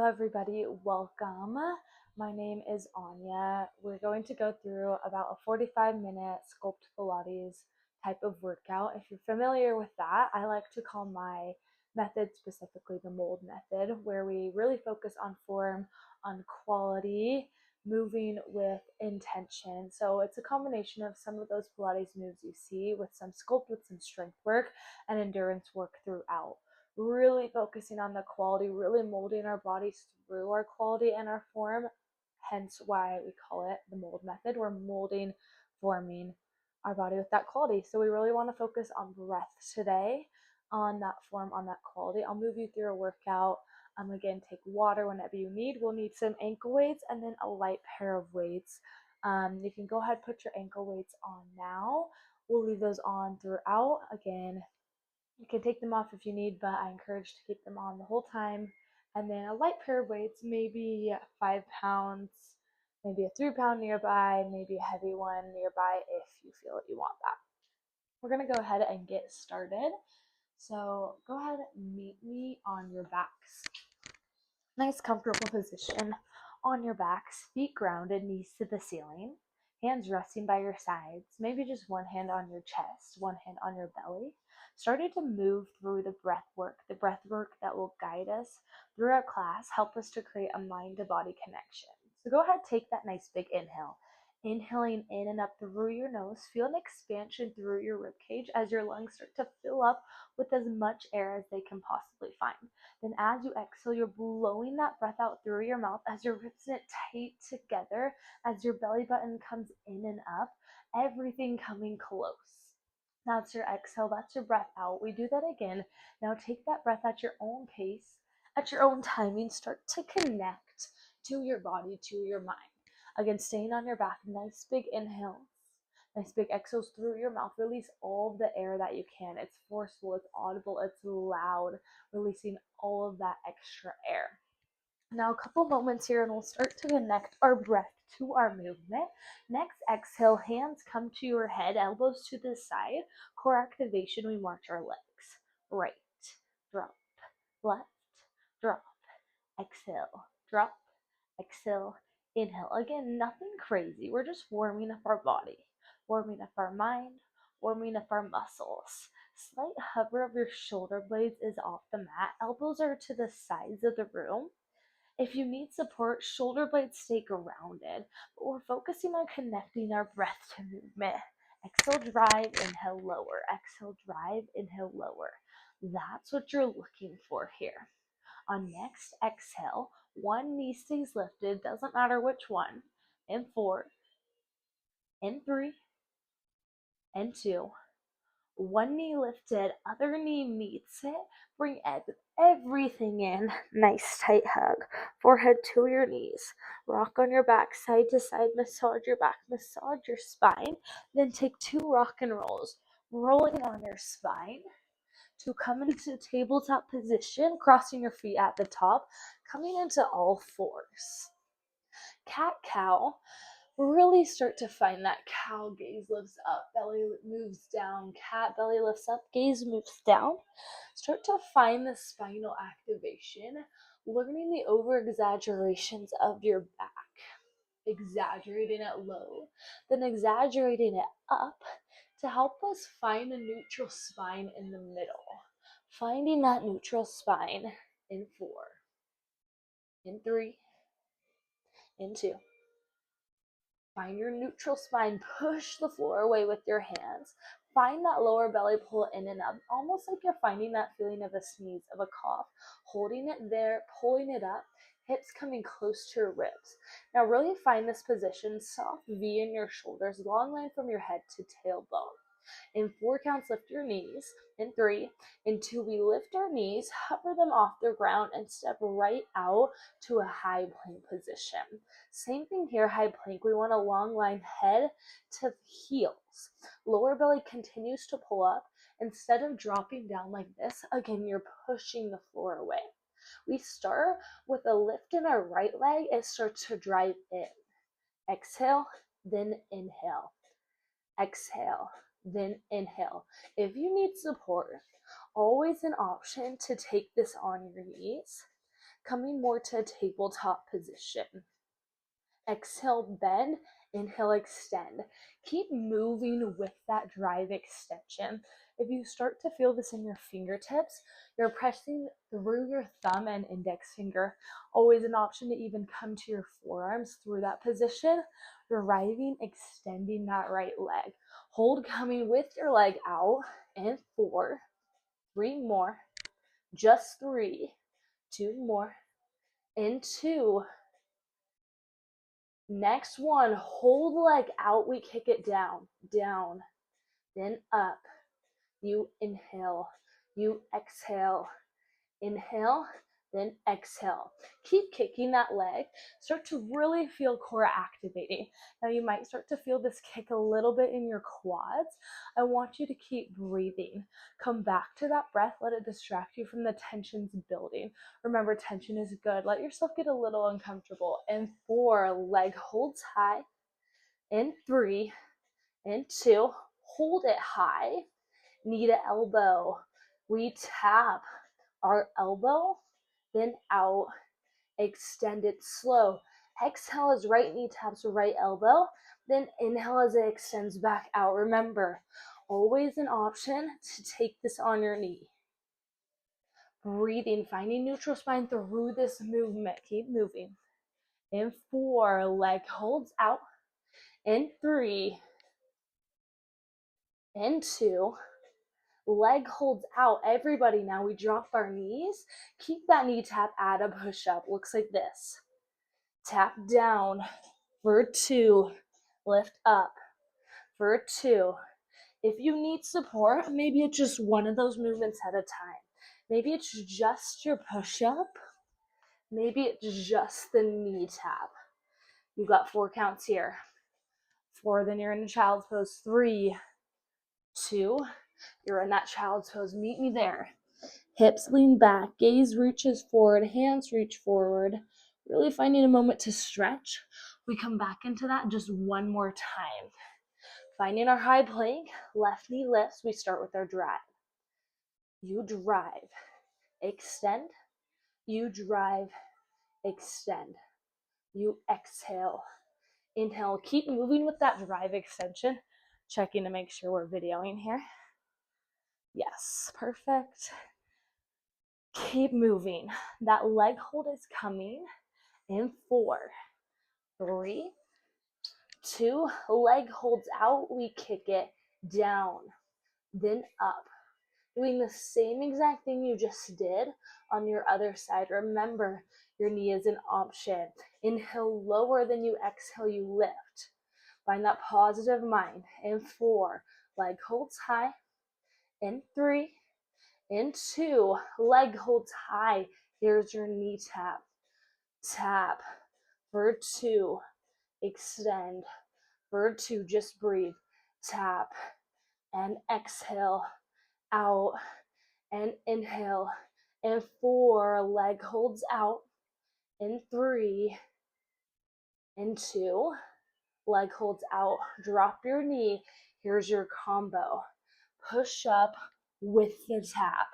Hello everybody, welcome. My name is Anya. We're going to go through about a 45-minute Sculpt Pilates type of workout. If you're familiar with that, I like to call my method specifically the mold method, where we really focus on form, on quality, moving with intention. So it's a combination of some of those Pilates moves you see with some sculpt, with some strength work and endurance work throughout. Really focusing on the quality, really molding our bodies through our quality and our form, hence why we call it the mold method. We're molding, forming our body with that quality. So we really want to focus on breath today, on that form, on that quality. I'll move you through a workout. Again, take water whenever you need. We'll need some ankle weights and then a light pair of weights. You can go ahead, put your ankle weights on now. We'll leave those on throughout. Again, you can take them off if you need, but I encourage to keep them on the whole time. And then a light pair of weights, maybe 5 pounds, maybe a 3-pound nearby, maybe a heavy one nearby if you feel that you want that. We're going to go ahead and get started. So go ahead and meet me on your backs. Nice comfortable position on your backs, feet grounded, knees to the ceiling, hands resting by your sides, maybe just one hand on your chest, one hand on your belly. Starting to move through the breath work that will guide us throughout class, help us to create a mind to body connection. So go ahead, take that nice big inhale. Inhaling in and up through your nose, feel an expansion through your rib cage as your lungs start to fill up with as much air as they can possibly find. Then as you exhale, you're blowing that breath out through your mouth as your ribs knit tight together, as your belly button comes in and up, everything coming close. That's your exhale, that's your breath out. We do that again. Now take that breath at your own pace, at your own timing. Start to connect to your body, to your mind. Again, staying on your back, nice big inhales, nice big exhales through your mouth. Release all of the air that you can. It's forceful, it's audible, it's loud, releasing all of that extra air. Now a couple moments here and we'll start to connect our breath to our movement. Next exhale, hands come to your head, elbows to the side. Core activation, we march our legs. Right, drop, left, drop, exhale, drop, exhale, inhale. Again, nothing crazy. We're just warming up our body, warming up our mind, warming up our muscles. Slight hover of your shoulder blades is off the mat. Elbows are to the sides of the room. If you need support, shoulder blades stay grounded, but we're focusing on connecting our breath to movement. Exhale, drive, inhale, lower. Exhale, drive, inhale, lower. That's what you're looking for here. On next exhale, one knee stays lifted, doesn't matter which one. In 4, in 3, and 2. One knee lifted, other knee meets it. Bring everything in. Nice tight hug. Forehead to your knees. Rock on your back, side to side. Massage your back, massage your spine. Then take 2 rock and rolls. Rolling on your spine to come into tabletop position, crossing your feet at the top, coming into all fours. Cat-cow. Really start to find that cow, gaze lifts up, belly moves down, cat, belly lifts up, gaze moves down. Start to find the spinal activation, learning the over-exaggerations of your back. Exaggerating it low, then exaggerating it up to help us find a neutral spine in the middle. Finding that neutral spine in 4, in 3, in 2. Find your neutral spine, push the floor away with your hands. Find that lower belly, pull in and up, almost like you're finding that feeling of a sneeze, of a cough. Holding it there, pulling it up, hips coming close to your ribs. Now really find this position, soft V in your shoulders, long line from your head to tailbone. In 4 counts, lift your knees. In 3, in 2, we lift our knees, hover them off the ground, and step right out to a high plank position. Same thing here, high plank. We want a long line, head to heels. Lower belly continues to pull up. Instead of dropping down like this, again, you're pushing the floor away. We start with a lift in our right leg. It starts to drive in. Exhale, then inhale. Exhale, then inhale. If you need support, always an option to take this on your knees. coming more to a tabletop position. Exhale, bend. Inhale, extend. Keep moving with that drive extension. If you start to feel this in your fingertips, you're pressing through your thumb and index finger. Always an option to even come to your forearms through that position. Driving, extending that right leg. Hold, coming with your leg out. And 4, 3 more. Just 3, 2 more. And 2. Next one, hold leg out, we kick it down, down, then up. You inhale, you exhale, inhale, then exhale. Keep kicking that leg. Start to really feel core activating. Now you might start to feel this kick a little bit in your quads. I want you to keep breathing. Come back to that breath. Let it distract you from the tensions building. Remember, tension is good. Let yourself get a little uncomfortable. And 4, leg holds high. And 3, and 2, hold it high. Knee to elbow. We tap our elbow, then out, extend it slow. Exhale as right knee taps right elbow, then inhale as it extends back out. Remember, always an option to take this on your knee. Breathing, finding neutral spine through this movement. Keep moving. In 4, leg holds out. In 3, in 2, leg holds out. Everybody, now we drop our knees. Keep that knee tap at a push-up. Looks like this. Tap down for 2. Lift up for 2. If you need support, maybe it's just one of those movements at a time. Maybe it's just your push-up. Maybe it's just the knee tap. You got 4 counts here. 4, then you're in a child's pose. 3, 2, you're in that child's pose. Meet me there. Hips lean back, gaze reaches forward, hands reach forward. Really finding a moment to stretch. We come back into that just one more time. Finding our high plank, left knee lifts. We start with our drive. You drive, extend. You drive, extend. You exhale. Inhale, keep moving with that drive extension. Checking to make sure we're videoing here. Yes, perfect. Keep moving. That leg hold is coming. In 4, 3, 2, leg holds out, we kick it down, then up. Doing the same exact thing you just did on your other side. Remember, your knee is an option. Inhale lower than you exhale, you lift. Find that positive mind. In 4, leg holds high. In 3, in 2, leg holds high. Here's your knee tap. Tap. For 2, extend. For 2, just breathe. Tap and exhale. Out and inhale. And 4, leg holds out. In 3, and 2, leg holds out. Drop your knee. Here's your combo. Push up with the tap.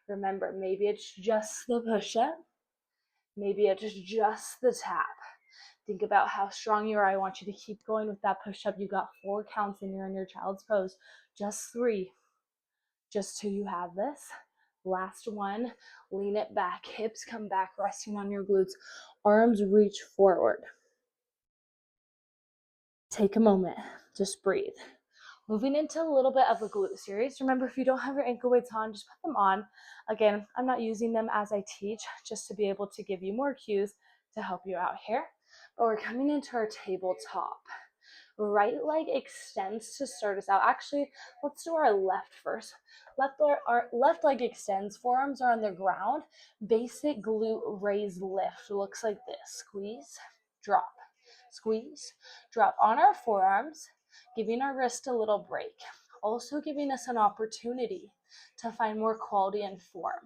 Remember, maybe it's just the push up. Maybe it's just the tap. Think about how strong you are. I want you to keep going with that push up. You got 4 counts and you're in your child's pose. Just 3. Just 2, you have this. Last one, lean it back. Hips come back, resting on your glutes. Arms reach forward. Take a moment, just breathe. Moving into a little bit of a glute series. Remember, if you don't have your ankle weights on, just put them on. Again, I'm not using them as I teach, just to be able to give you more cues to help you out here. But we're coming into our tabletop. Right leg extends to start us out. Actually, let's do our left first. Our left leg extends, forearms are on the ground. Basic glute raise lift looks like this. Squeeze, drop, squeeze, drop on our forearms, giving our wrist a little break. Also giving us an opportunity to find more quality and form.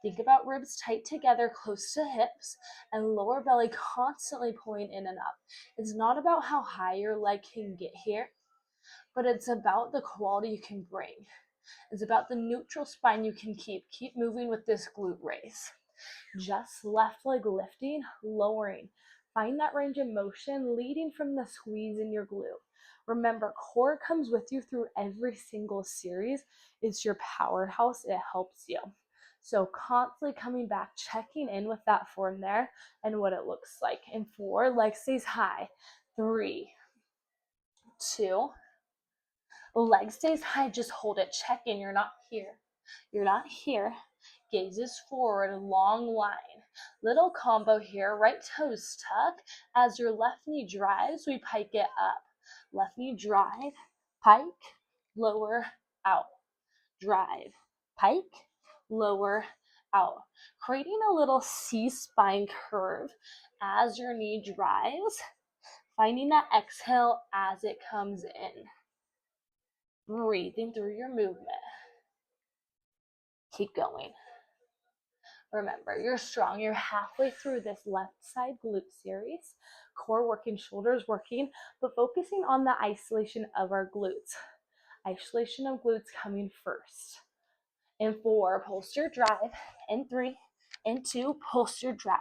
Think about ribs tight together, close to hips, and lower belly constantly pulling in and up. It's not about how high your leg can get here, but it's about the quality you can bring. It's about the neutral spine you can keep. Keep moving with this glute raise. Just left leg lifting, lowering. Find that range of motion leading from the squeeze in your glute. Remember, core comes with you through every single series. It's your powerhouse. It helps you. So constantly coming back, checking in with that form there and what it looks like. In 4, leg stays high. 3, 2, leg stays high, just hold it. Check in. You're not here. You're not here. Gazes forward, long line. Little combo here. Right toes tuck. As your left knee drives, we pike it up. Left knee drive, pike, lower, out. Drive, pike, lower, out. Creating a little C-spine curve as your knee drives. Finding that exhale as it comes in. Breathing through your movement. Keep going. Remember, you're strong. You're halfway through this left side glute series. Core working, shoulders working, but focusing on the isolation of our glutes. Isolation of glutes coming first. In 4, posture drive. In 3, in 2, posture drive.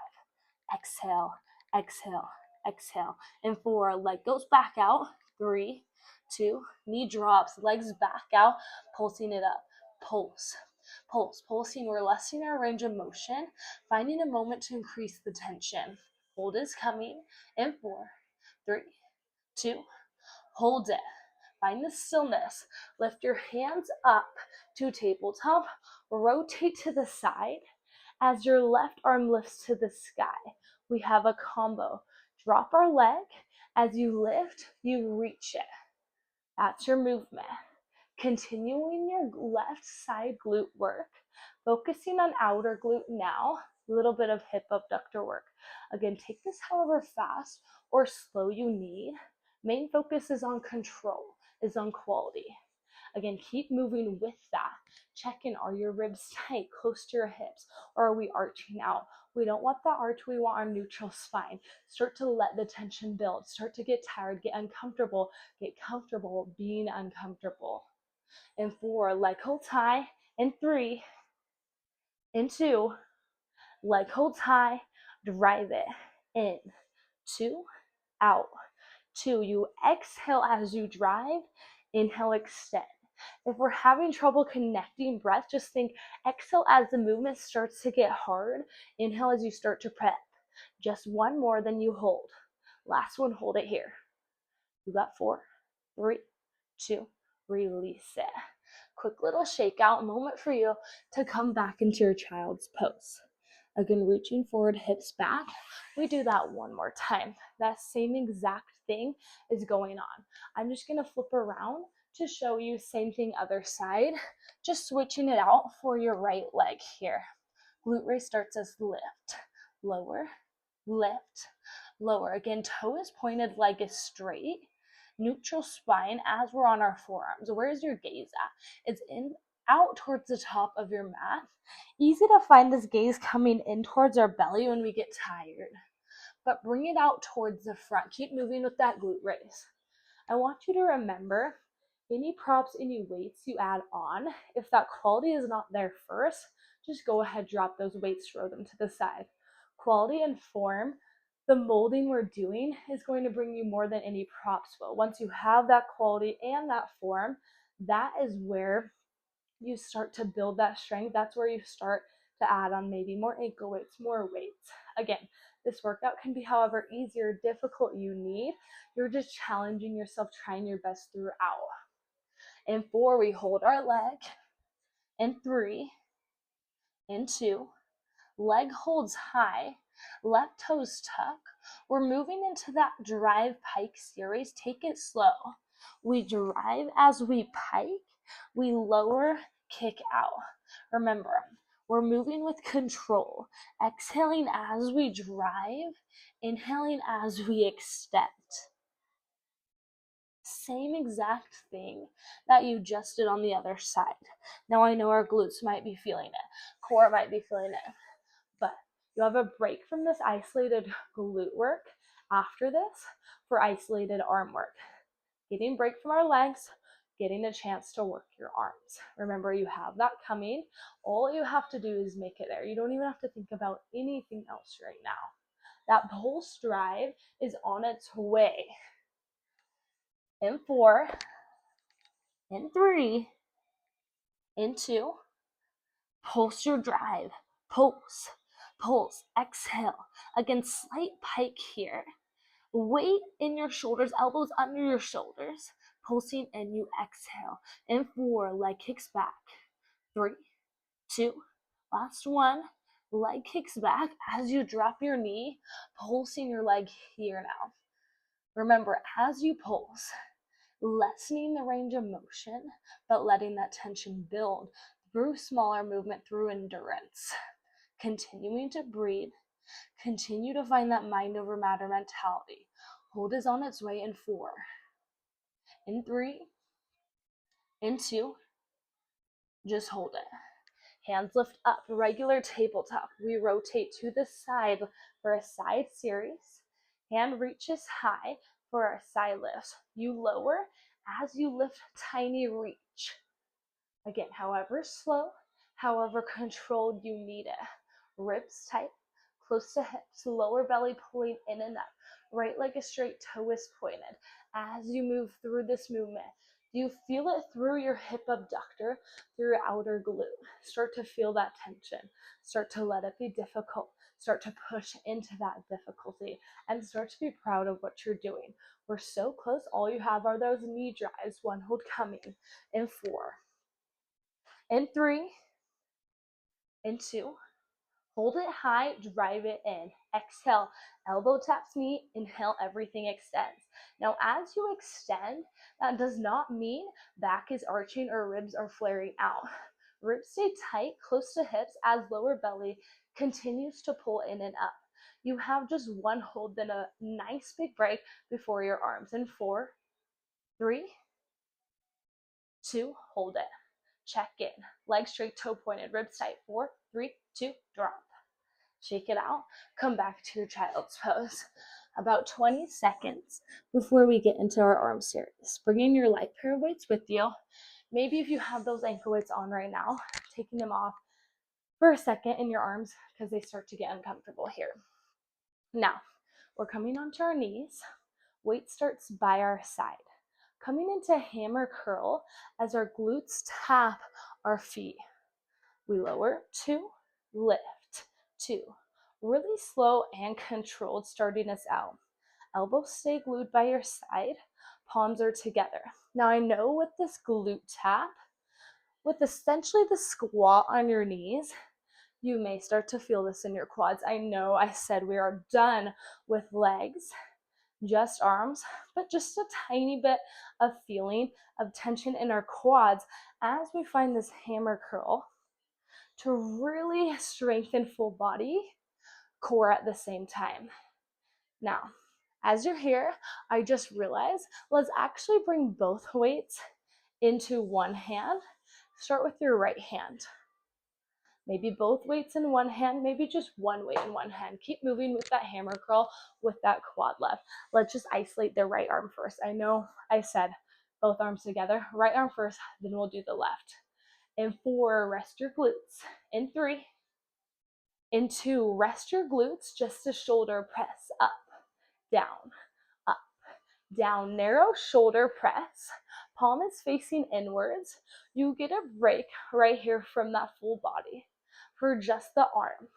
Exhale, exhale, exhale. In 4, leg goes back out. 3, 2, knee drops, legs back out, pulsing it up. Pulse, pulse, pulsing. We're lessening our range of motion, finding a moment to increase the tension. Hold is coming. In 4, 3, 2, hold it. Find the stillness. Lift your hands up to tabletop. Rotate to the side as your left arm lifts to the sky. We have a combo. Drop our leg. As you lift, you reach it. That's your movement. Continuing your left side glute work. Focusing on outer glute now. A little bit of hip abductor work. Again, take this however fast or slow you need. Main focus is on control, is on quality. Again, keep moving with that. Check in, are your ribs tight, close to your hips, or are we arching out? We don't want that arch, we want our neutral spine. Start to let the tension build. Start to get tired, get uncomfortable. Get comfortable being uncomfortable. In 4, leg holds high. In 3, in 2, leg holds high. Drive it. In, 2, out. 2, you exhale as you drive. Inhale, extend. If we're having trouble connecting breath, just think exhale as the movement starts to get hard. Inhale as you start to prep. Just one more, then you hold. Last one, hold it here. You got 4, 3, 2, release it. Quick little shakeout moment for you to come back into your child's pose. Again, reaching forward, hips back. We do that one more time. That same exact thing is going on. I'm just gonna flip around to show you same thing other side, just switching it out for your right leg here. Glute raise starts as lift, lower, lift, lower. Again, toe is pointed, leg is straight. Neutral spine as we're on our forearms. Where's your gaze at? It's in out towards the top of your mat. Easy to find this gaze coming in towards our belly when we get tired, but bring it out towards the front. Keep moving with that glute raise. I want you to remember any props, any weights you add on, if that quality is not there first, just go ahead, drop those weights, throw them to the side. Quality and form, the molding we're doing is going to bring you more than any props will. Once you have that quality and that form, that is where you start to build that strength. That's where you start to add on maybe more ankle weights, more weights. Again, this workout can be however easy or difficult you need. You're just challenging yourself, trying your best throughout. In 4, we hold our leg. In 3, in 2, leg holds high, left toes tuck. We're moving into that drive pike series. Take it slow. We drive as we pike. We lower, kick out. Remember, we're moving with control. Exhaling as we drive, inhaling as we extend. Same exact thing that you just did on the other side. Now I know our glutes might be feeling it, core might be feeling it, but you have a break from this isolated glute work after this for isolated arm work. Getting break from our legs, getting a chance to work your arms. Remember, you have that coming. All you have to do is make it there. You don't even have to think about anything else right now. That pulse drive is on its way. In 4, in 3, in 2, pulse your drive. Pulse, pulse, exhale. Again, slight pike here. Weight in your shoulders, elbows under your shoulders. Pulsing, and you exhale. In 4, leg kicks back. 3, 2, last one. Leg kicks back as you drop your knee, pulsing your leg here now. Remember, as you pulse, lessening the range of motion, but letting that tension build through smaller movement, through endurance. Continuing to breathe. Continue to find that mind over matter mentality. Hold is on its way in 4, in 3, in 2, just hold it. Hands lift up, regular tabletop. We rotate to the side for a side series. Hand reaches high for our side lifts. You lower as you lift, tiny reach. Again, however slow, however controlled you need it. Ribs tight, close to hips, lower belly pulling in and up. Right leg is straight, toe is pointed. As you move through this movement, you feel it through your hip abductor, through your outer glute. Start to feel that tension. Start to let it be difficult. Start to push into that difficulty and start to be proud of what you're doing. We're so close. All you have are those knee drives. One hold coming in 4, in 3, in 2. Hold it high, drive it in. Exhale, elbow taps knee, inhale, everything extends. Now, as you extend, that does not mean back is arching or ribs are flaring out. Ribs stay tight, close to hips, as lower belly continues to pull in and up. You have just one hold, then a nice big break before your arms. In 4, 3, 2, hold it. Check in. Legs straight, toe pointed, ribs tight. 4, 3, 2, drop. Shake it out. Come back to your child's pose. About 20 seconds before we get into our arm series. Bringing your light pair of weights with you. Maybe if you have those ankle weights on right now, taking them off for a second in your arms because they start to get uncomfortable here. Now, we're coming onto our knees. Weight starts by our side. Coming into hammer curl as our glutes tap our feet. We lower, 2, lift, 2. Really slow and controlled starting us out. Elbows stay glued by your side. Palms are together. Now I know with this glute tap, with essentially the squat on your knees, you may start to feel this in your quads. I know I said we are done with legs, just arms, but just a tiny bit of feeling of tension in our quads as we find this hammer curl to really strengthen full body, core at the same time. Now, as you're here, I just realized, let's actually bring both weights into one hand. Start with your right hand. Maybe both weights in one hand, maybe just one weight in one hand. Keep moving with that hammer curl, with that quad lift. Let's just isolate the right arm first. I know I said both arms together. Right arm first, then we'll do the left. In 4, rest your glutes. In 3, in 2, rest your glutes, just a shoulder press up, down, up, down. Narrow shoulder press. Palm is facing inwards. You get a break right here from that full body for just the arm.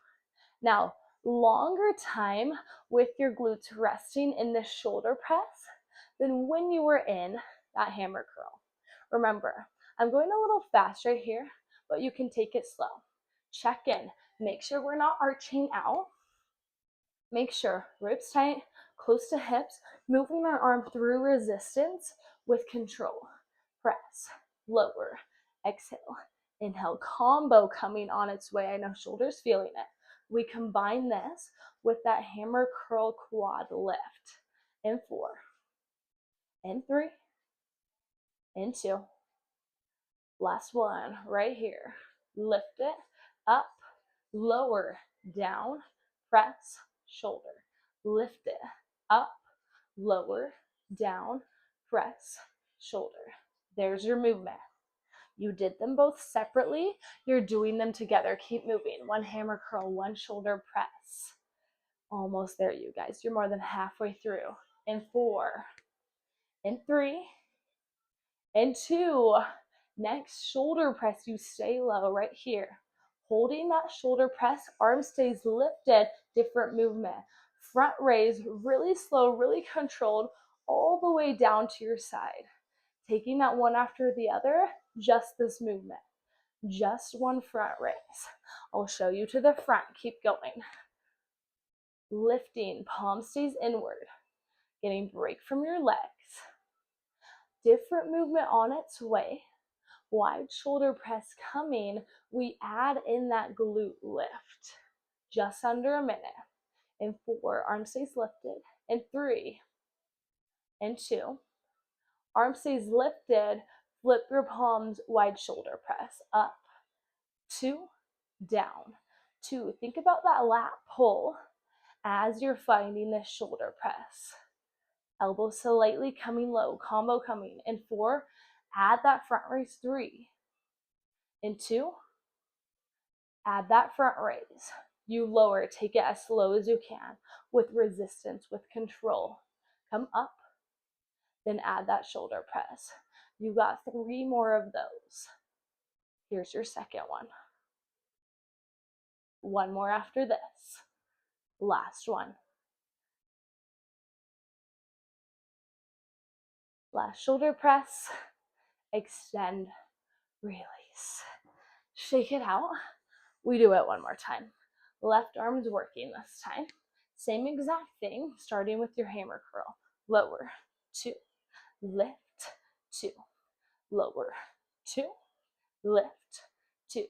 Now, longer time with your glutes resting in the shoulder press than when you were in that hammer curl. Remember, I'm going a little fast right here, but you can take it slow. Check in. Make sure we're not arching out. Make sure ribs tight, close to hips, moving our arm through resistance with control. Press, lower, exhale, inhale. Combo coming on its way. I know shoulders feeling it. We combine this with that hammer curl quad lift. In 4, in 3, in 2. Last one right here. Lift it up, lower, down, press, shoulder. Lift it up, lower, down, press, shoulder. There's your movement. You did them both separately. You're doing them together. Keep moving. One hammer curl, one shoulder press. Almost there, you guys. You're more than halfway through. In 4, in 3, in 2. Next shoulder press, you stay low right here. Holding that shoulder press, arm stays lifted, different movement. Front raise, really slow, really controlled, all the way down to your side. Taking that one after the other, just this movement. Just one front raise. I'll show you to the front. Keep going. Lifting, palm stays inward. Getting break from your legs. Different movement on its way. Wide shoulder press coming. We add in that glute lift. Just under a minute. In 4, arm stays lifted. In 3, in 2, arm stays lifted. Flip your palms, wide shoulder press. Up, 2, down, 2. Think about that lat pull as you're finding this shoulder press. Elbows slightly coming low, combo coming. In 4, add that front raise. 3, in 2, add that front raise. You lower, take it as slow as you can, with resistance, with control. Come up, then add that shoulder press. You got 3 more of those. Here's your second one. One more after this. Last one. Last shoulder press. Extend, release. Shake it out. We do it one more time. Left arm's working this time. Same exact thing, starting with your hammer curl. Lower, 2, lift, 2, lower, 2, lift, 2.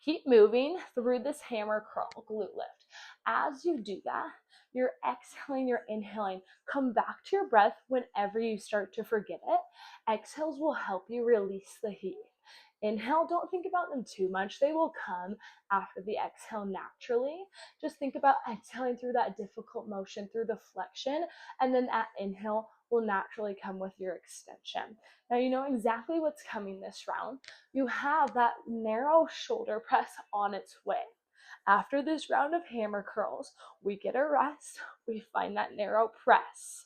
Keep moving through this hammer curl, glute lift. As you do that, you're exhaling, you're inhaling. Come back to your breath whenever you start to forget it. Exhales will help you release the heat. Inhale, don't think about them too much. They will come after the exhale naturally. Just think about exhaling through that difficult motion, through the flexion, and then that inhale will naturally come with your extension. Now you know exactly what's coming this round. You have that narrow shoulder press on its way. After this round of hammer curls, we get a rest. We find that narrow press.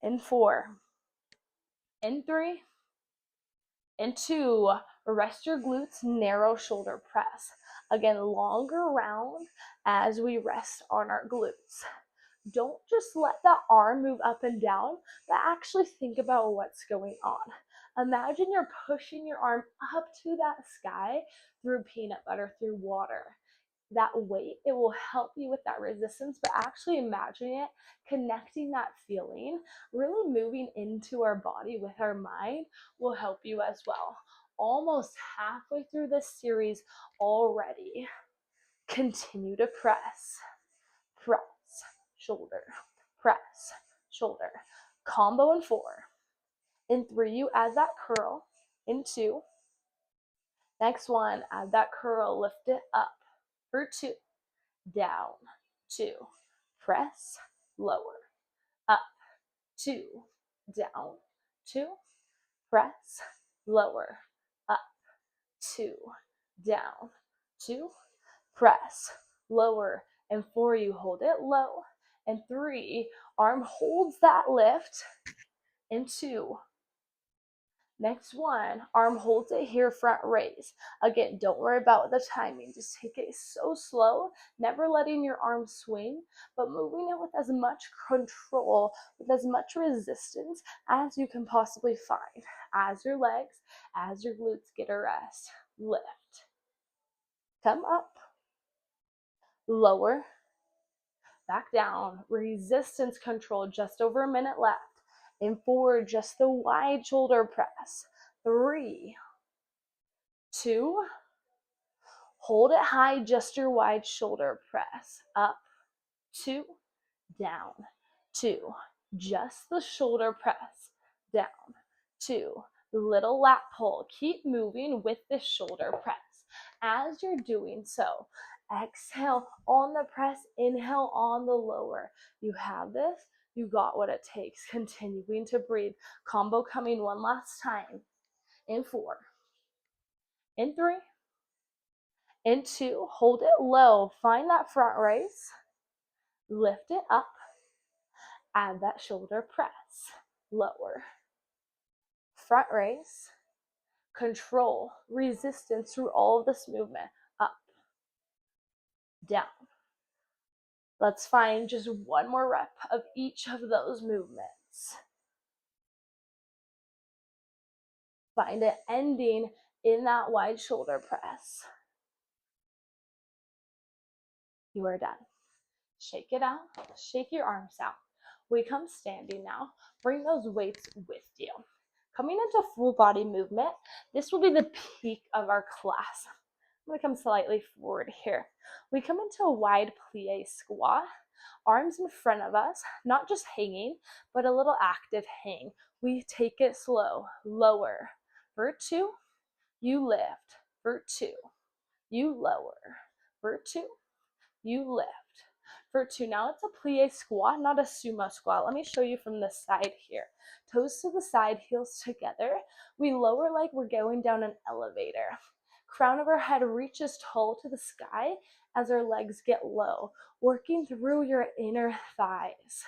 In 4, in 3, in 2, rest your glutes, narrow shoulder press. Again, longer round as we rest on our glutes. Don't just let that arm move up and down, but actually think about what's going on. Imagine you're pushing your arm up to that sky through peanut butter, through water. That weight, it will help you with that resistance, but actually imagining it, connecting that feeling, really moving into our body with our mind will help you as well. Almost halfway through this series already. Continue to press, shoulder, press, shoulder. Combo in 4. In 3, you add that curl. In 2, next one, add that curl, lift it up. For 2, down, 2, press, lower, up, 2, down, 2, press, lower, up, 2, down, 2, press, lower. And 4, you hold it low. And 3, arm holds that lift. And 2, next one, arm holds it here, front raise. Again, don't worry about the timing. Just take it so slow, never letting your arm swing, but moving it with as much control, with as much resistance as you can possibly find. As your legs, as your glutes get a rest. Lift. Come up. Lower. Back down. Resistance control, just over a minute left. In 4, just the wide shoulder press. 3, 2, hold it high, just your wide shoulder press. Up, 2, down, 2, just the shoulder press. Down, 2, little lat pull. Keep moving with this shoulder press. As you're doing so, Exhale on the press, inhale on the lower. You have this, you got what it takes. Continuing to breathe. Combo coming one last time. In 4, in 3, in 2, hold it low. Find that front raise. Lift it up. Add that shoulder press. Lower. Front raise. Control, resistance through all of this movement. Up, down. Let's find just one more rep of each of those movements. Find it ending in that wide shoulder press. You are done. Shake it out. Shake your arms out. We come standing now. Bring those weights with you. Coming into full body movement, this will be the peak of our class. I'm going to come slightly forward here. We come into a wide plie squat, arms in front of us, not just hanging, but a little active hang. We take it slow, lower. For 2, you lift. For 2, you lower. For 2, you lift. For 2, now it's a plie squat, not a sumo squat. Let me show you from the side here. Toes to the side, heels together. We lower like we're going down an elevator. Crown of our head reaches tall to the sky as our legs get low, working through your inner thighs,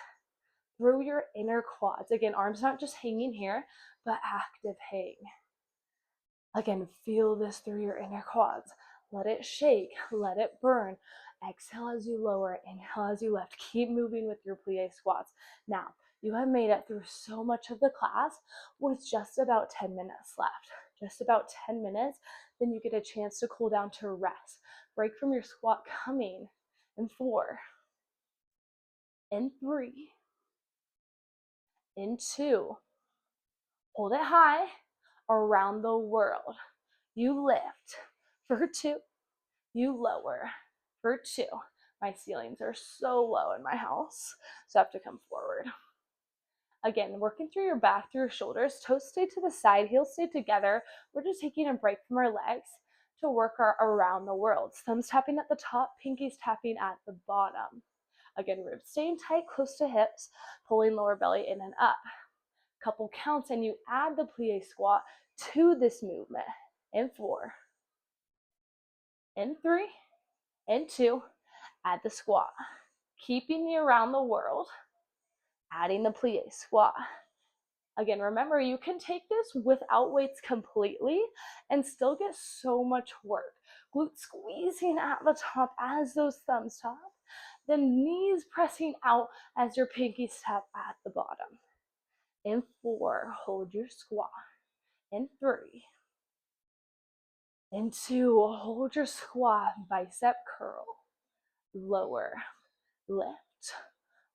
through your inner quads. Again, arms not just hanging here, but active hang. Again, feel this through your inner quads. Let it shake, let it burn. Exhale as you lower, inhale as you lift. Keep moving with your plie squats. Now, you have made it through so much of the class with just about 10 minutes left. Just about 10 minutes, then you get a chance to cool down to rest. Break from your squat coming in 4, in 3, in 2. Hold it high around the world. You lift. For 2, you lower. For 2. My ceilings are so low in my house, so I have to come forward. Again, working through your back, through your shoulders, toes stay to the side, heels stay together. We're just taking a break from our legs to work our around the world. Thumbs tapping at the top, pinkies tapping at the bottom. Again, ribs staying tight, close to hips, pulling lower belly in and up. Couple counts, and you add the plie squat to this movement. In 4, in 3, in 2, add the squat. Keeping you around the world, adding the plie squat. Again, remember, you can take this without weights completely and still get so much work. Glutes squeezing at the top as those thumbs tap, then knees pressing out as your pinkies tap at the bottom. In 4, hold your squat. In 3, in 2, hold your squat, bicep curl. Lower, lift,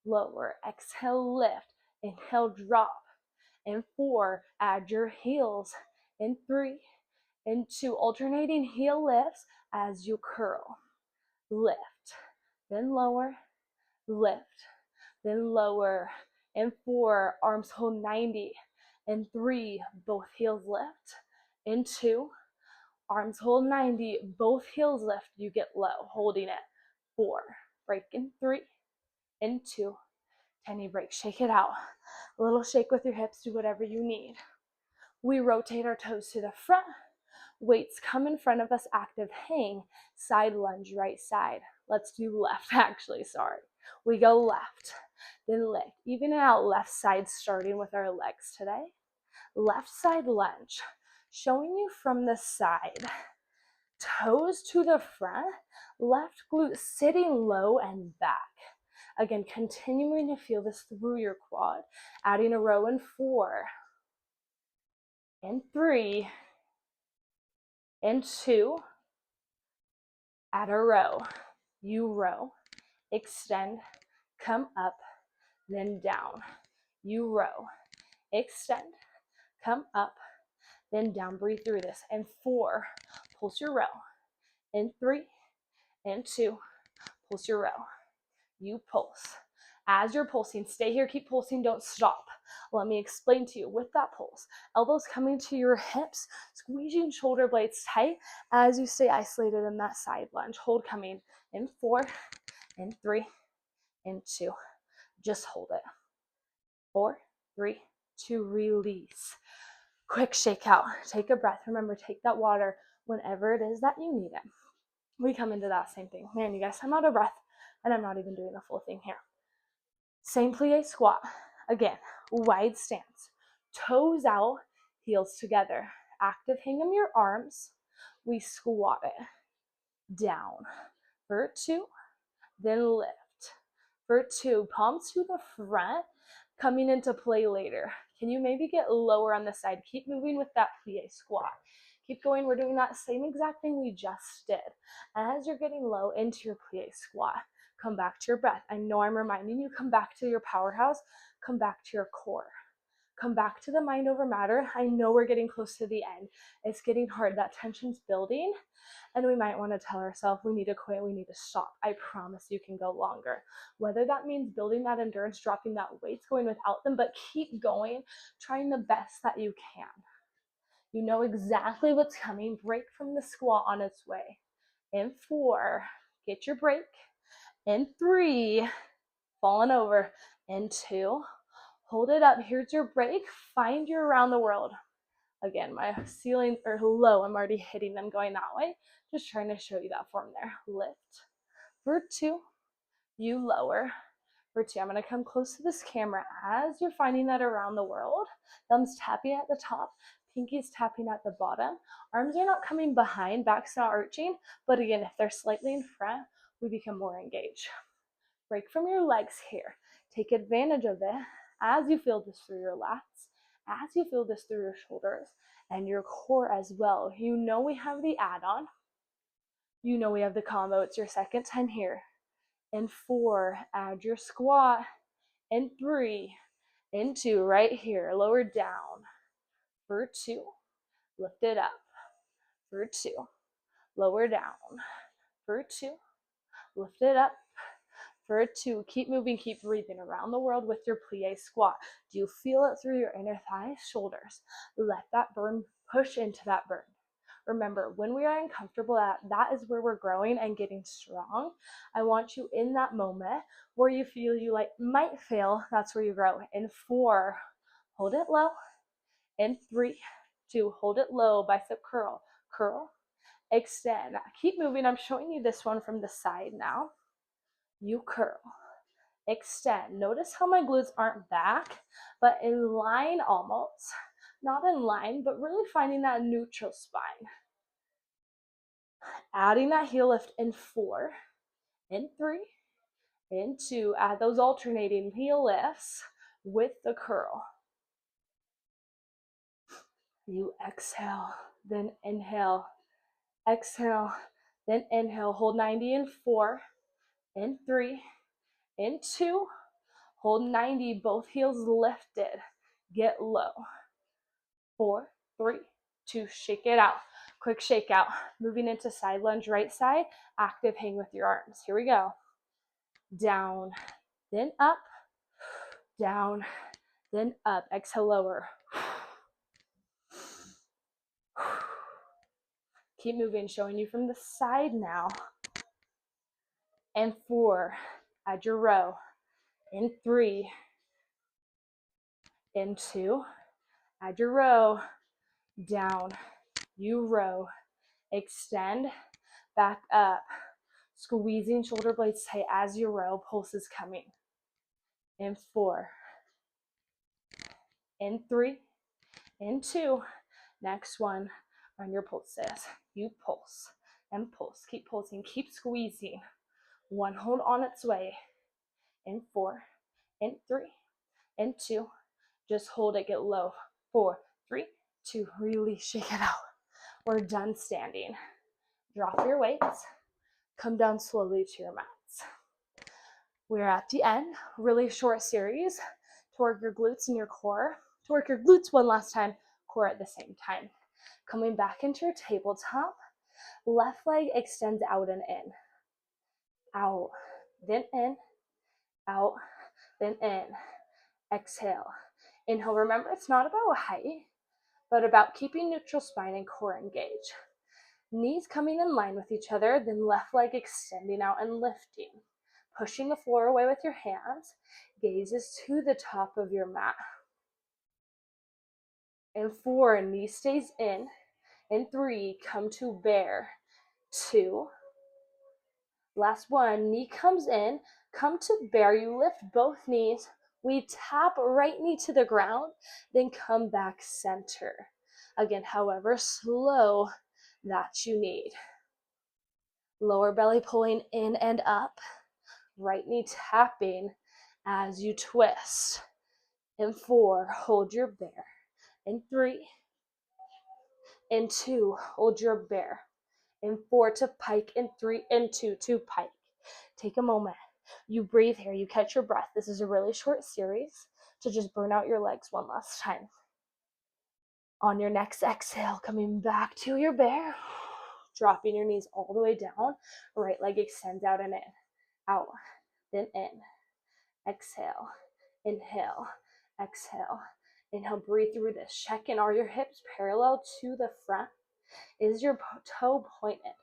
lower. Exhale, lift. Inhale, drop. In 4, add your heels. In 3, in 2, alternating heel lifts as you curl. Lift, then lower, lift, then lower. In 4, arms hold 90. In 3, both heels lift. In 2, arms hold 90, both heels lift, you get low, holding it. 4, break in 3, in 2, tiny break, shake it out. A little shake with your hips, do whatever you need. We rotate our toes to the front, weights come in front of us, active hang, side lunge, right side. Let's do left, actually, sorry. We go left, then lift, even out left side, starting with our legs today. Left side lunge, showing you from the side. Toes to the front, left glute sitting low and back. Again, continuing to feel this through your quad. Adding a row in 4, in 3, in 2, add a row. You row, extend, come up, then down. You row, extend, come up, then down. Breathe through this. In 4, pulse your row. In 3, in 2, pulse your row. You pulse. As you're pulsing, stay here, keep pulsing, don't stop. Let me explain to you with that pulse. Elbows coming to your hips, squeezing shoulder blades tight as you stay isolated in that side lunge. Hold coming in 4, in 3, in 2. Just hold it. 4, 3, 2, release. Quick shake out. Take a breath. Remember, take that water whenever it is that you need it. We come into that same thing. Man, you guys, I'm out of breath, and I'm not even doing the full thing here. Same plie squat. Again, wide stance. Toes out, heels together. Active hang your arms. We squat it. Down. For 2, then lift. For 2, palms to the front, coming into play later. Can you maybe get lower on the side? Keep moving with that plie squat. Keep going. We're doing that same exact thing we just did. As you're getting low into your plie squat, come back to your breath. I know I'm reminding you, come back to your powerhouse, come back to your core. Come back to the mind over matter. I know we're getting close to the end. It's getting hard. That tension's building, and we might want to tell ourselves we need to quit, we need to stop. I promise you can go longer. Whether that means building that endurance, dropping that weight, going without them, but keep going, trying the best that you can. You know exactly what's coming. Break from the squat on its way. In 4, get your break. In 3, falling over. In 2, hold it up. Here's your break. Find your around the world. Again, my ceilings are low. I'm already hitting them going that way. Just trying to show you that form there. Lift. For 2, you lower. For 2, I'm going to come close to this camera as you're finding that around the world. Thumbs tapping at the top, pinkies tapping at the bottom. Arms are not coming behind, back's not arching, but again, if they're slightly in front, we become more engaged. Break from your legs here. Take advantage of it as you feel this through your lats, as you feel this through your shoulders and your core as well. You know we have the add-on. You know we have the combo. It's your second time here. In 4, add your squat. In 3, in 2, right here, lower down. For 2, lift it up. For 2, lower down. For 2, lift it up. For 2, keep moving, keep breathing around the world with your plie squat. Do you feel it through your inner thighs, shoulders? Let that burn, push into that burn. Remember, when we are uncomfortable, that is where we're growing and getting strong. I want you in that moment where you feel you might fail, that's where you grow. In 4, hold it low. In 3, 2, hold it low, bicep curl, curl, extend. Keep moving. I'm showing you this one from the side now. You curl, extend. Notice how my glutes aren't back, but in line almost. Not in line, but really finding that neutral spine. Adding that heel lift in 4, in 3, in 2. Add those alternating heel lifts with the curl. You exhale, then inhale. Exhale, then inhale. Hold 90 in 4, in 3, in 2. Hold 90, both heels lifted. Get low. 4, 3, 2, shake it out. Quick shake out. Moving into side lunge, right side. Active hang with your arms. Here we go. Down, then up. Down, then up. Exhale, lower. Keep moving, showing you from the side now. And 4, add your row. In 3, in 2, add your row. Down, you row. Extend, back up. Squeezing shoulder blades tight as you row. Pulse is coming. In 4, in 3, in 2. Next one on your pulses. You pulse and pulse. Keep pulsing, keep squeezing. 1 hold on its way. In 4, in 3, in 2. Just hold it, get low. 4, 3, 2. Release, shake it out. We're done standing. Drop your weights. Come down slowly to your mats. We're at the end. Really short series to work your glutes and your core. To work your glutes one last time, core at the same time. Coming back into your tabletop. Left leg extends out and in. Out, then in, out, then in. Exhale. Inhale. Remember, it's not about height, but about keeping neutral spine and core engaged. Knees coming in line with each other, then left leg extending out and lifting. Pushing the floor away with your hands. Gazes to the top of your mat. And 4, knee stays in. And 3, come to bear. 2. Last 1, knee comes in. Come to bear. You lift both knees. We tap right knee to the ground, then come back center. Again, however slow that you need. Lower belly pulling in and up. Right knee tapping as you twist. In 4, hold your bear. In 3, in 2, hold your bear. In 4 to pike. In 3, in 2 to pike. Take a moment. You breathe here. You catch your breath. This is a really short series to just burn out your legs one last time. On your next exhale, coming back to your bear, dropping your knees all the way down. Right leg extends out and in. Out, then in. Exhale, inhale, exhale. Inhale, breathe through this. Check in. Are your hips parallel to the front? Is your toe pointed?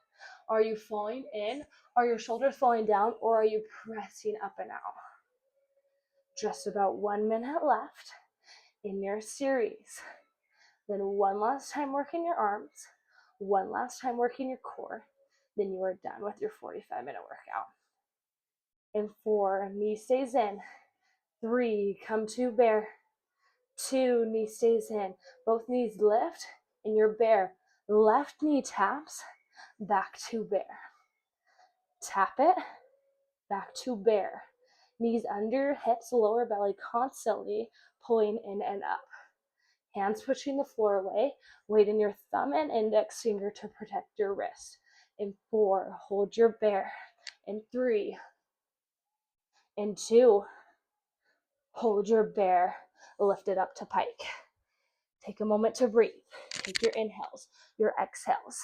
Are you falling in? Are your shoulders falling down? Or are you pressing up and out? Just about 1 minute left in your series. Then one last time working your arms. One last time working your core. Then you are done with your 45-minute workout. In 4, knee stays in. 3, come to bear. 2, knee stays in. Both knees lift in your bear. Left knee taps, back to bear. Tap it, back to bear. Knees under hips, lower belly constantly pulling in and up. Hands pushing the floor away. Weight in your thumb and index finger to protect your wrist. In 4, hold your bear. In 3, in 2, hold your bear. Lift it up to pike. Take a moment to breathe. Take your inhales, your exhales.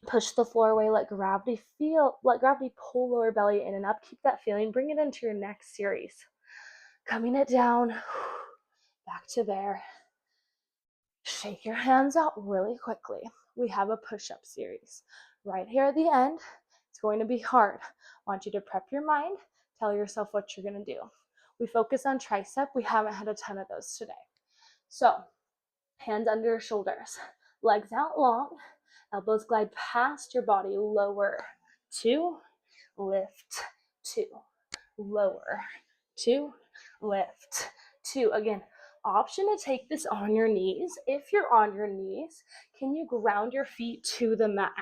Push the floor away, let gravity pull lower belly in and up. Keep that feeling. Bring it into your next series. Coming it down, back to bear. Shake your hands out really quickly. We have a push-up series. Right here at the end, it's going to be hard. I want you to prep your mind, tell yourself what you're going to do. We focus on tricep. We haven't had a ton of those today. So, hands under your shoulders, legs out long, elbows glide past your body, lower, 2, lift, 2, lower, 2, lift, 2. Again, option to take this on your knees. If you're on your knees, can you ground your feet to the mat?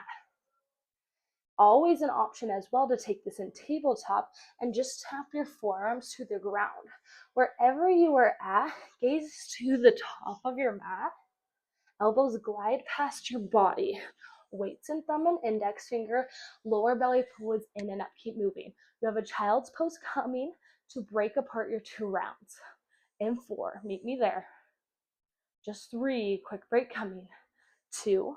Always an option as well to take this in tabletop and just tap your forearms to the ground. Wherever you are at, gaze to the top of your mat. Elbows glide past your body. Weights in thumb and index finger. Lower belly pulls in and up. Keep moving. You have a child's pose coming to break apart your 2 rounds. In 4, meet me there. Just 3, quick break coming. 2.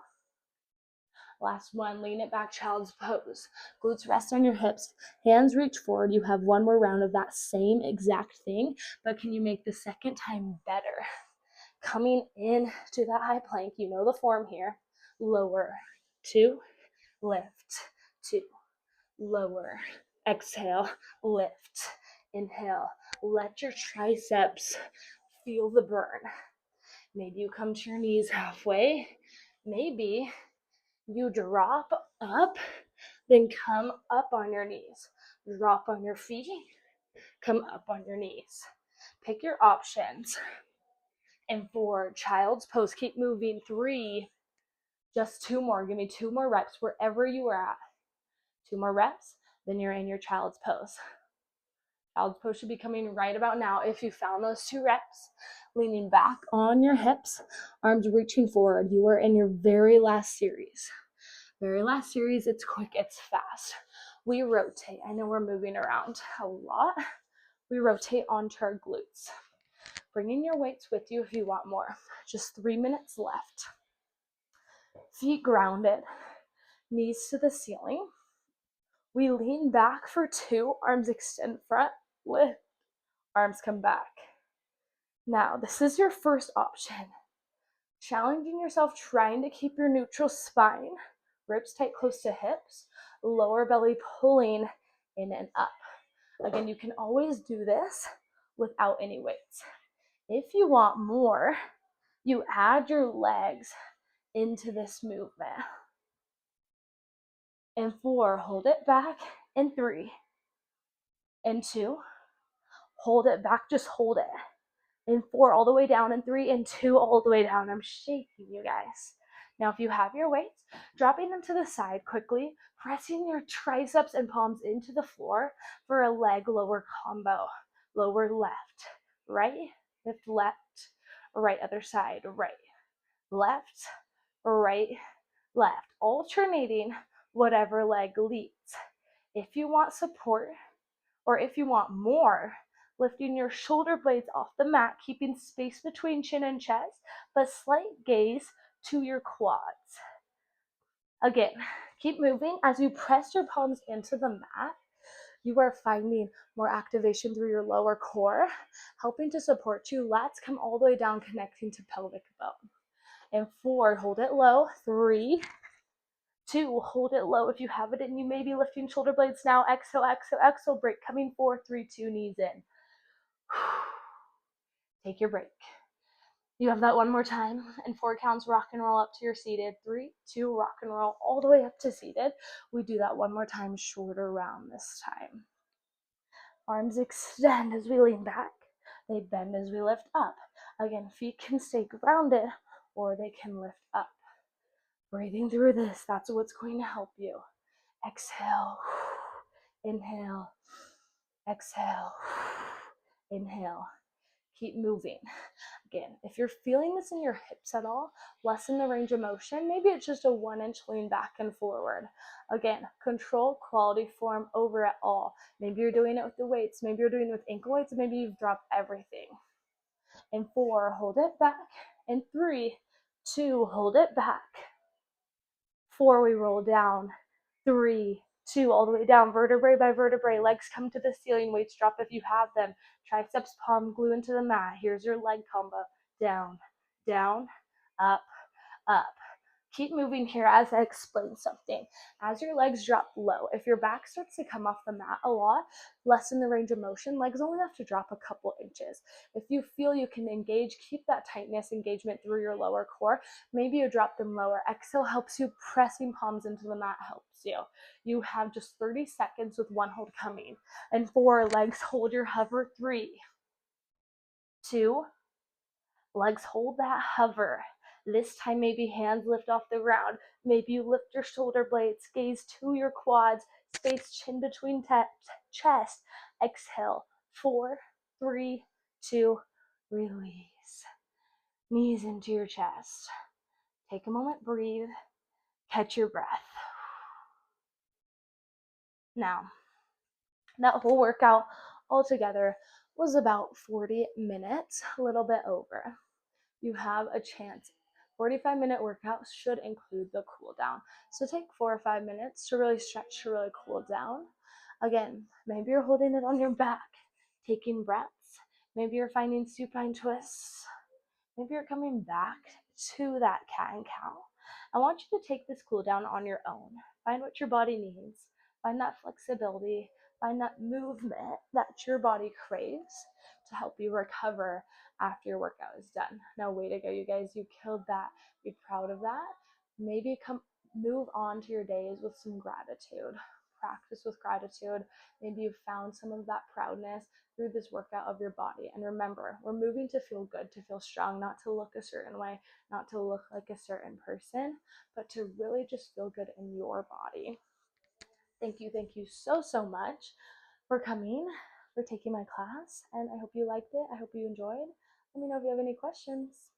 Last 1, lean it back, child's pose. Glutes rest on your hips. Hands reach forward. You have 1 more round of that same exact thing, but can you make the second time better? Coming in to that high plank, you know the form here. Lower, 2, lift, 2, lower, exhale, lift, inhale. Let your triceps feel the burn. Maybe you come to your knees halfway. Maybe you drop up, then come up on your knees. Drop on your feet, come up on your knees. Pick your options. And 4, child's pose. Keep moving. 3, just 2 more. Give me 2 more reps wherever you are at. 2 more reps, then you're in your child's pose. Child's pose should be coming right about now. If you found those 2 reps, leaning back on your hips, arms reaching forward. You are in your very last series. Very last series, it's quick, it's fast. We rotate. I know we're moving around a lot. We rotate onto our glutes. Bringing your weights with you if you want more. Just 3 minutes left. Feet grounded, knees to the ceiling. We lean back for 2, arms extend front. lift, arms come back. Now, this is your first option. Challenging yourself, trying to keep your neutral spine, ribs tight close to hips, lower belly pulling in and up. Again, you can always do this without any weights. If you want more, you add your legs into this movement. In 4, hold it back. In 3, in 2, hold it back, just hold it. In 4, all the way down. In 3, and 2, all the way down. I'm shaking you guys. Now, if you have your weights, dropping them to the side quickly, pressing your triceps and palms into the floor for a leg lower combo. Lower left, right, lift left, right, other side, right, left, right, left, alternating whatever leg leads. If you want support, or if you want more, lifting your shoulder blades off the mat, keeping space between chin and chest, but slight gaze to your quads. Again, keep moving. As you press your palms into the mat, you are finding more activation through your lower core, helping to support you. Lats come all the way down, connecting to pelvic bone. And 4, hold it low. 3, 2, hold it low. If you have it and you may be lifting shoulder blades now, exhale, exhale, exhale, break. Coming 4, 3, 2, knees in. Take your break. You have that one more time, and 4 counts, rock and roll up to your seated. 3, 2, rock and roll all the way up to seated. We do that one more time, shorter round this time. Arms extend as we lean back. They bend as we lift up. Again, feet can stay grounded or they can lift up. Breathing through this, that's what's going to help you. Exhale, inhale, exhale, inhale. Keep moving. Again, if you're feeling this in your hips at all, lessen the range of motion. Maybe it's just a 1-inch lean back and forward. Again, control quality form over it all. Maybe you're doing it with the weights. Maybe you're doing it with ankle weights. Maybe you've dropped everything. In 4, hold it back. In 3, 2, hold it back. 4, we roll down. 3, 2, all the way down, vertebrae by vertebrae. Legs come to the ceiling, weights drop if you have them. Triceps, palm glue into the mat. Here's your leg combo. Down, down, up, up. Keep moving here as I explain something. As your legs drop low, if your back starts to come off the mat a lot, lessen the range of motion. Legs only have to drop a couple inches. If you feel you can engage, keep that tightness engagement through your lower core. Maybe you drop them lower. Exhale helps you. Pressing palms into the mat helps you. You have just 30 seconds with one hold coming. And 4, legs hold your hover. 3, 2, legs hold that hover. This time, maybe hands lift off the ground. Maybe you lift your shoulder blades, gaze to your quads, space chin between chest. Exhale. 4, 3, 2, release. Knees into your chest. Take a moment, breathe, catch your breath. Now, that whole workout altogether was about 40 minutes, a little bit over. You have a chance. 45-minute workouts should include the cool down. So take 4 or 5 minutes to really stretch, to really cool down. Again, maybe you're holding it on your back, taking breaths. Maybe you're finding supine twists. Maybe you're coming back to that cat and cow. I want you to take this cool down on your own. Find what your body needs. Find that flexibility. Find that movement that your body craves to help you recover after your workout is done. Now, way to go, you guys. You killed that. Be proud of that. Maybe move on to your days with some gratitude. Practice with gratitude. Maybe you've found some of that proudness through this workout of your body. And remember, we're moving to feel good, to feel strong, not to look a certain way, not to look like a certain person, but to really just feel good in your body. Thank you so, so much for coming, for taking my class, and I hope you liked it. I hope you enjoyed. Let me know if you have any questions.